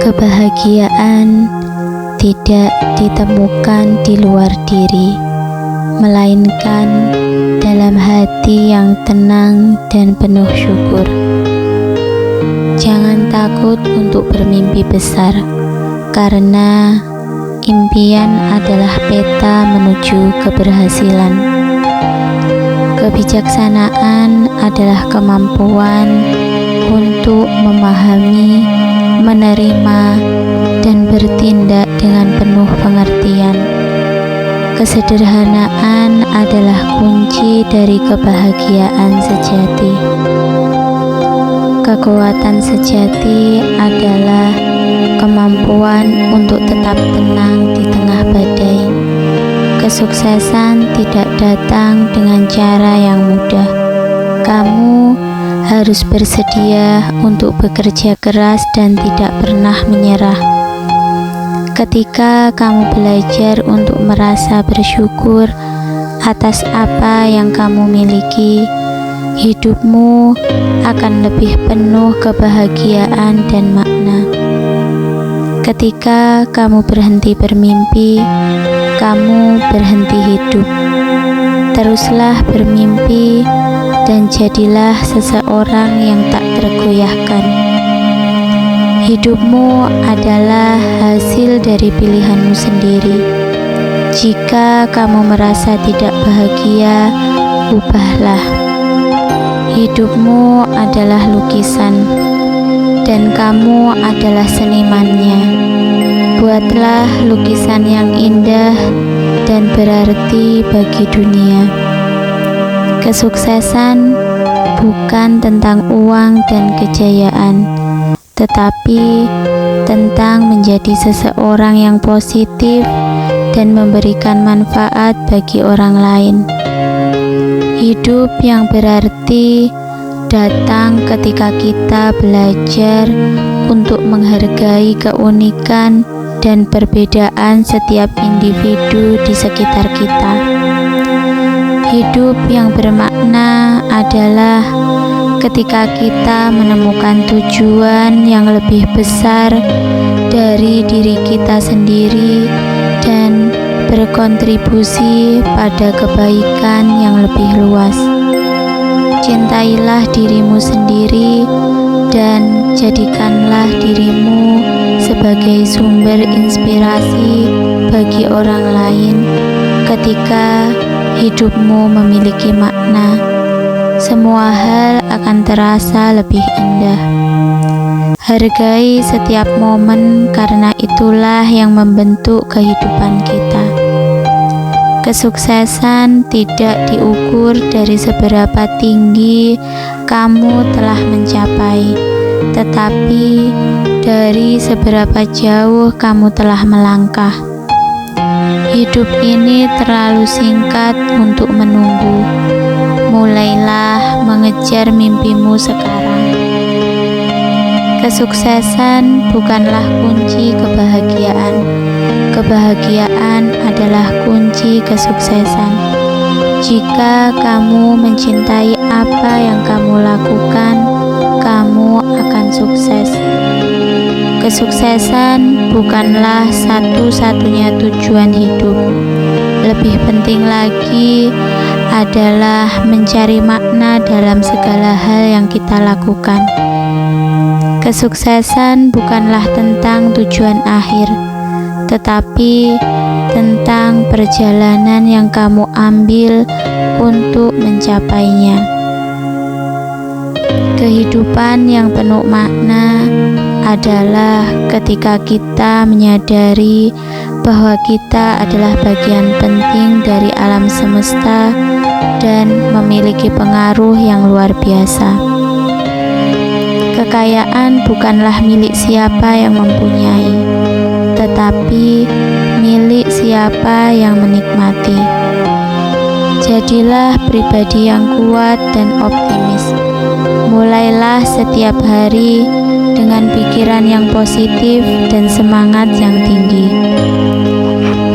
Kebahagiaan tidak ditemukan di luar diri, melainkan dalam hati yang tenang dan penuh syukur. Jangan takut untuk bermimpi besar, karena impian adalah peta menuju keberhasilan. Kebijaksanaan adalah kemampuan untuk memahami, menerima, dan bertindak dengan penuh pengertian. Kesederhanaan adalah kunci dari kebahagiaan sejati. Kekuatan sejati adalah kemampuan untuk tetap tenang di tengah badai. Kesuksesan tidak datang dengan cara yang mudah. Kamu harus bersedia untuk bekerja keras dan tidak pernah menyerah. Ketika kamu belajar untuk merasa bersyukur atas apa yang kamu miliki, hidupmu akan lebih penuh kebahagiaan dan makna. Ketika kamu berhenti bermimpi, kamu berhenti hidup. Teruslah bermimpi dan jadilah seseorang yang tak tergoyahkan. Hidupmu adalah hasil dari pilihanmu sendiri. Jika kamu merasa tidak bahagia, ubahlah. Hidupmu adalah lukisan, dan kamu adalah senimannya. Buatlah lukisan yang indah dan berarti bagi dunia. Kesuksesan bukan tentang uang dan kejayaan, tetapi tentang menjadi seseorang yang positif dan memberikan manfaat bagi orang lain. Hidup yang berarti datang ketika kita belajar untuk menghargai keunikan dan perbedaan setiap individu di sekitar kita. Hidup yang bermakna adalah ketika kita menemukan tujuan yang lebih besar dari diri kita sendiri dan berkontribusi pada kebaikan yang lebih luas. Cintailah dirimu sendiri dan jadikanlah dirimu sebagai sumber inspirasi bagi orang lain. Ketika hidupmu memiliki makna, semua hal akan terasa lebih indah. Hargai setiap momen, karena itulah yang membentuk kehidupan kita. Kesuksesan tidak diukur dari seberapa tinggi kamu telah mencapai, tetapi dari seberapa jauh kamu telah melangkah. Hidup ini terlalu singkat untuk menunggu. Mulailah mengejar mimpimu sekarang. Kesuksesan bukanlah kunci kebahagiaan. Kebahagiaan adalah kunci kesuksesan. Jika kamu mencintai apa yang kamu lakukan, kamu akan sukses. Kesuksesan bukanlah satu-satunya tujuan hidup. Lebih penting lagi adalah mencari makna dalam segala hal yang kita lakukan. Kesuksesan bukanlah tentang tujuan akhir, tetapi tentang perjalanan yang kamu ambil untuk mencapainya. Kehidupan yang penuh makna adalah ketika kita menyadari bahwa kita adalah bagian penting dari alam semesta dan memiliki pengaruh yang luar biasa. Kekayaan bukanlah milik siapa yang mempunyai, tetapi milik siapa yang menikmati. Jadilah pribadi yang kuat dan optimis. Mulailah setiap hari dengan pikiran yang positif dan semangat yang tinggi.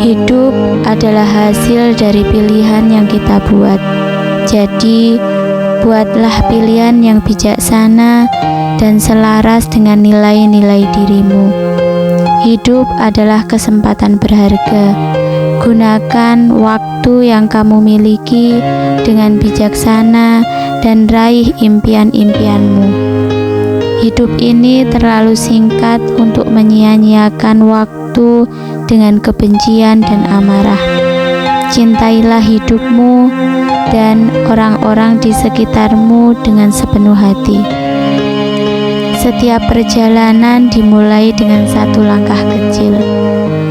Hidup adalah hasil dari pilihan yang kita buat. Jadi, buatlah pilihan yang bijaksana dan selaras dengan nilai-nilai dirimu. Hidup adalah kesempatan berharga. Gunakan waktu yang kamu miliki dengan bijaksana dan raih impian-impianmu. Hidup ini terlalu singkat untuk menyia-nyiakan waktu dengan kebencian dan amarah. Cintailah hidupmu dan orang-orang di sekitarmu dengan sepenuh hati. Setiap perjalanan dimulai dengan satu langkah kecil.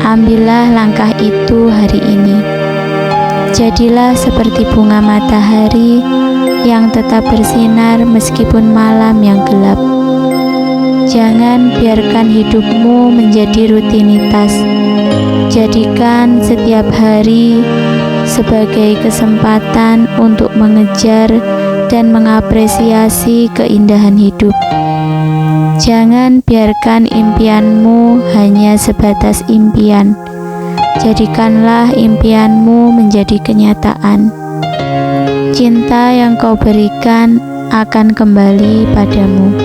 Ambillah langkah itu hari ini. Jadilah seperti bunga matahari yang tetap bersinar meskipun malam yang gelap. Jangan biarkan hidupmu menjadi rutinitas. Jadikan setiap hari sebagai kesempatan untuk mengejar dan mengapresiasi keindahan hidup. Jangan biarkan impianmu hanya sebatas impian. Jadikanlah impianmu menjadi kenyataan. Cinta yang kau berikan akan kembali padamu.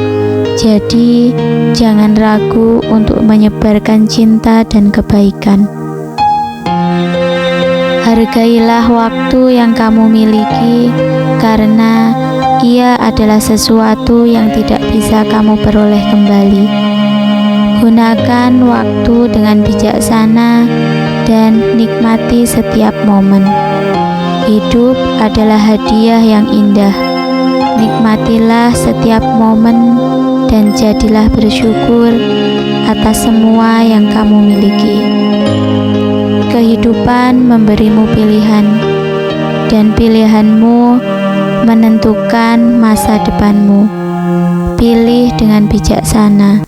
Jadi, jangan ragu untuk menyebarkan cinta dan kebaikan. Hargailah waktu yang kamu miliki, karena ia adalah sesuatu yang tidak bisa kamu peroleh kembali. Gunakan waktu dengan bijaksana dan nikmati setiap momen. Hidup adalah hadiah yang indah. Nikmatilah setiap momen dan jadilah bersyukur atas semua yang kamu miliki. Kehidupan memberimu pilihan, dan pilihanmu menentukan masa depanmu. Pilih dengan bijaksana.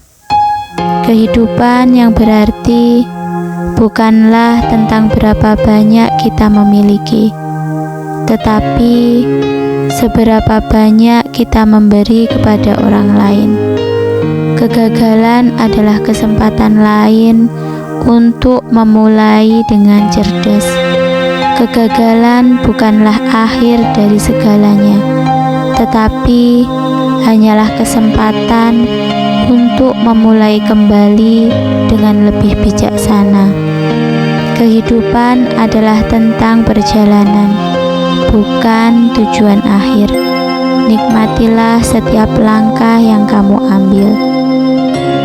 Kehidupan yang berarti bukanlah tentang berapa banyak kita memiliki, tetapi seberapa banyak kita memberi kepada orang lain. Kegagalan adalah kesempatan lain untuk memulai dengan cerdas. Kegagalan bukanlah akhir dari segalanya, tetapi hanyalah kesempatan untuk memulai kembali dengan lebih bijaksana. Kehidupan adalah tentang perjalanan, bukan tujuan akhir. Nikmatilah setiap langkah yang kamu ambil.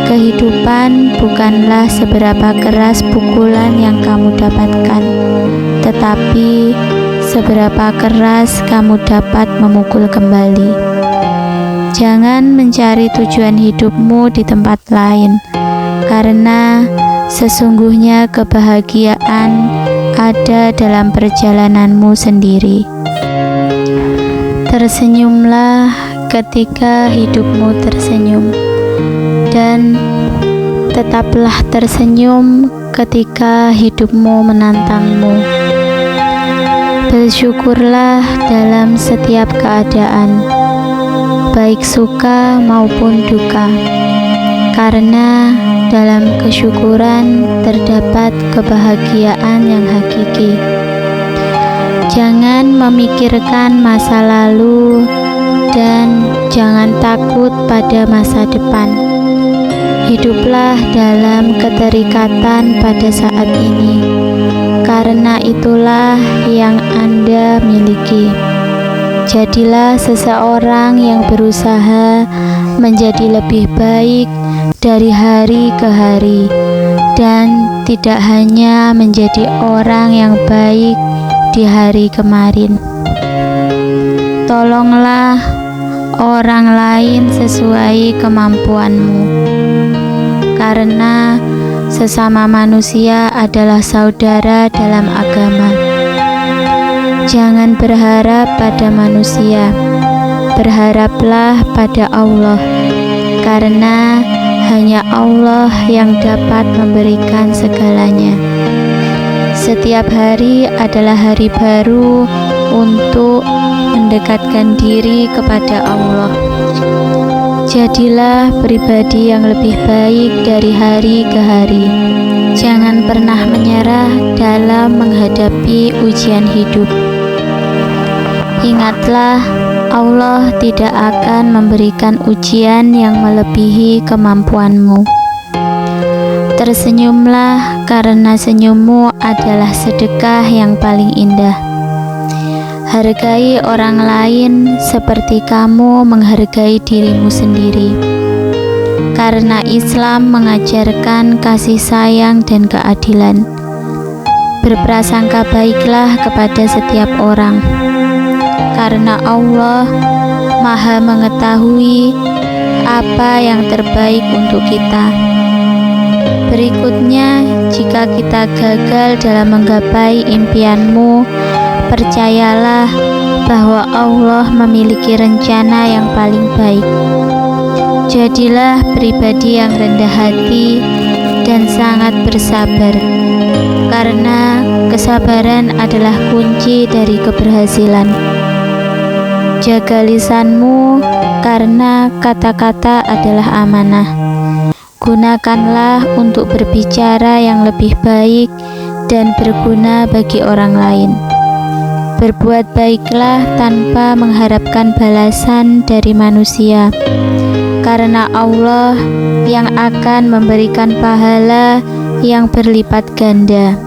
Kehidupan bukanlah seberapa keras pukulan yang kamu dapatkan, tetapi seberapa keras kamu dapat memukul kembali. Jangan mencari tujuan hidupmu di tempat lain, karena sesungguhnya kebahagiaan ada dalam perjalananmu sendiri. Tersenyumlah ketika hidupmu tersenyum, dan tetaplah tersenyum ketika hidupmu menantangmu. Bersyukurlah dalam setiap keadaan, baik suka maupun duka, karena dalam kesyukuran terdapat kebahagiaan yang hakiki. Jangan memikirkan masa lalu dan jangan takut pada masa depan. Hiduplah dalam keterikatan pada saat ini, karena itulah yang Anda miliki. Jadilah seseorang yang berusaha menjadi lebih baik dari hari ke hari, dan tidak hanya menjadi orang yang baik di hari kemarin. Tolonglah orang lain sesuai kemampuanmu, karena sesama manusia adalah saudara dalam agama. Jangan berharap pada manusia, berharaplah pada Allah, karena hanya Allah yang dapat memberikan segalanya. Setiap hari adalah hari baru untuk mendekatkan diri kepada Allah. Jadilah pribadi yang lebih baik dari hari ke hari. Jangan pernah menyerah dalam menghadapi ujian hidup. Ingatlah, Allah tidak akan memberikan ujian yang melebihi kemampuanmu. Tersenyumlah karena senyummu adalah sedekah yang paling indah. Hargai orang lain seperti kamu menghargai dirimu sendiri. Karena Islam mengajarkan kasih sayang dan keadilan. Berprasangka baiklah kepada setiap orang. Karena Allah Maha mengetahui apa yang terbaik untuk kita. Berikutnya, jika kita gagal dalam menggapai impianmu, percayalah bahwa Allah memiliki rencana yang paling baik. Jadilah pribadi yang rendah hati dan sangat bersabar, karena kesabaran adalah kunci dari keberhasilan. Jaga lisanmu, karena kata-kata adalah amanah. Gunakanlah untuk berbicara yang lebih baik dan berguna bagi orang lain. Berbuat baiklah tanpa mengharapkan balasan dari manusia, karena Allah yang akan memberikan pahala yang berlipat ganda.